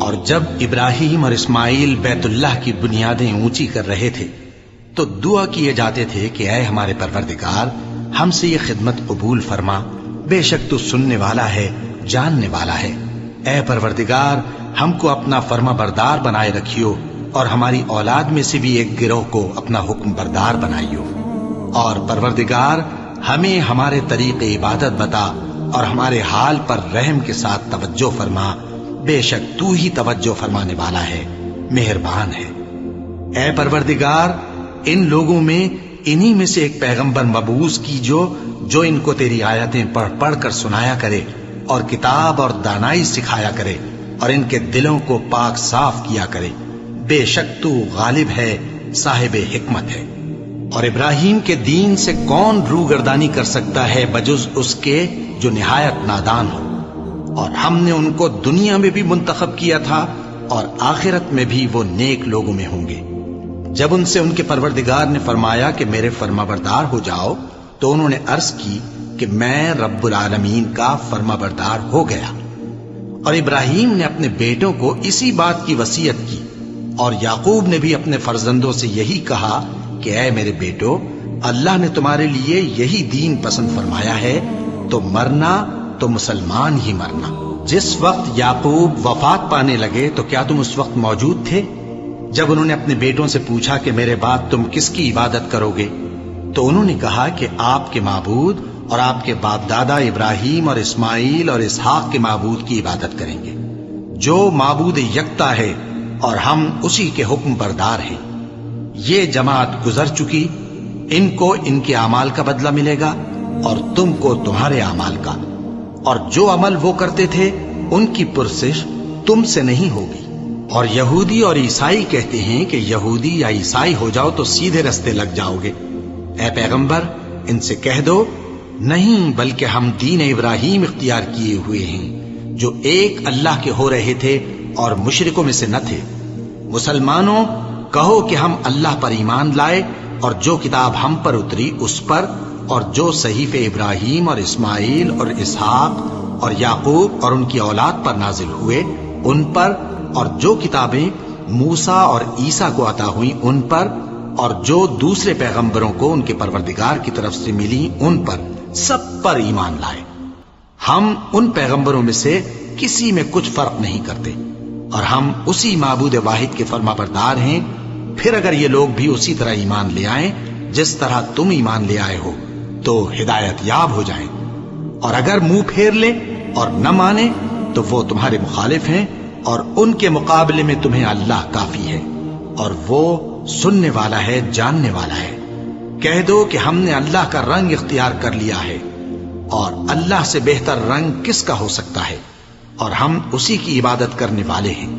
اور جب ابراہیم اور اسماعیل بیت اللہ کی بنیادیں اونچی کر رہے تھے تو دعا کیے جاتے تھے کہ اے ہمارے پروردگار، ہم سے یہ خدمت قبول فرما، بے شک تو سننے والا ہے، جاننے والا ہے۔ اے پروردگار، ہم کو اپنا فرما بردار بنائے رکھیو، اور ہماری اولاد میں سے بھی ایک گروہ کو اپنا حکم بردار بنائیو۔ اور پروردگار، ہمیں ہمارے طریق عبادت بتا اور ہمارے حال پر رحم کے ساتھ توجہ فرما، بے شک تو ہی توجہ فرمانے والا ہے، مہربان ہے۔ اے پروردگار، ان لوگوں میں انہی میں سے ایک پیغمبر مبعوث کی جو ان کو تیری آیتیں پڑھ پڑھ کر سنایا کرے اور کتاب اور دانائی سکھایا کرے اور ان کے دلوں کو پاک صاف کیا کرے، بے شک تو غالب ہے، صاحب حکمت ہے۔ اور ابراہیم کے دین سے کون روگردانی کر سکتا ہے بجز اس کے جو نہایت نادان ہو؟ اور ہم نے ان کو دنیا میں بھی منتخب کیا تھا اور آخرت میں بھی وہ نیک لوگوں میں ہوں گے۔ جب ان سے ان کے پروردگار نے فرمایا کہ میرے فرما بردار ہو جاؤ تو انہوں نے عرض کی کہ میں رب العالمین کا فرما بردار ہو گیا۔ اور ابراہیم نے اپنے بیٹوں کو اسی بات کی وصیت کی، اور یعقوب نے بھی اپنے فرزندوں سے یہی کہا کہ اے میرے بیٹو، اللہ نے تمہارے لیے یہی دین پسند فرمایا ہے، تو مرنا تو مسلمان ہی مرنا۔ جس وقت یعقوب وفات پانے لگے تو کیا تم اس وقت موجود تھے؟ جب انہوں نے اپنے بیٹوں سے پوچھا کہ میرے بعد تم کس کی عبادت کرو گے، تو انہوں نے کہا کہ آپ کے معبود اور آپ کے باپ دادا ابراہیم اور اسماعیل اور اسحاق کے معبود کی عبادت کریں گے، جو معبود یکتا ہے اور ہم اسی کے حکم بردار ہیں۔ یہ جماعت گزر چکی، ان کو ان کے اعمال کا بدلہ ملے گا اور تم کو تمہارے اعمال کا، اور جو عمل وہ کرتے تھے ان کی پرسش تم سے نہیں ہوگی۔ اور یہودی اور عیسائی کہتے ہیں کہ یہودی یا عیسائی ہو جاؤ تو سیدھے رستے لگ جاؤ گے۔ اے پیغمبر، ان سے کہہ دو نہیں، بلکہ ہم دین ابراہیم اختیار کیے ہوئے ہیں، جو ایک اللہ کے ہو رہے تھے اور مشرکوں میں سے نہ تھے۔ مسلمانوں، کہو کہ ہم اللہ پر ایمان لائے اور جو کتاب ہم پر اتری اس پر، اور جو صحیفے ابراہیم اور اسماعیل اور اسحاق اور یعقوب اور ان کی اولاد پر نازل ہوئے ان پر، اور جو کتابیں موسیٰ اور عیسیٰ کو عطا ہوئیں ان پر، اور جو دوسرے پیغمبروں کو ان کے پروردگار کی طرف سے ملی ان پر، سب پر ایمان لائے۔ ہم ان پیغمبروں میں سے کسی میں کچھ فرق نہیں کرتے، اور ہم اسی معبود واحد کے فرما بردار ہیں۔ پھر اگر یہ لوگ بھی اسی طرح ایمان لے آئیں جس طرح تم ایمان لے آئے ہو تو ہدایت یاب ہو جائیں، اور اگر منہ پھیر لیں اور نہ مانے تو وہ تمہارے مخالف ہیں، اور ان کے مقابلے میں تمہیں اللہ کافی ہے، اور وہ سننے والا ہے، جاننے والا ہے۔ کہہ دو کہ ہم نے اللہ کا رنگ اختیار کر لیا ہے، اور اللہ سے بہتر رنگ کس کا ہو سکتا ہے، اور ہم اسی کی عبادت کرنے والے ہیں۔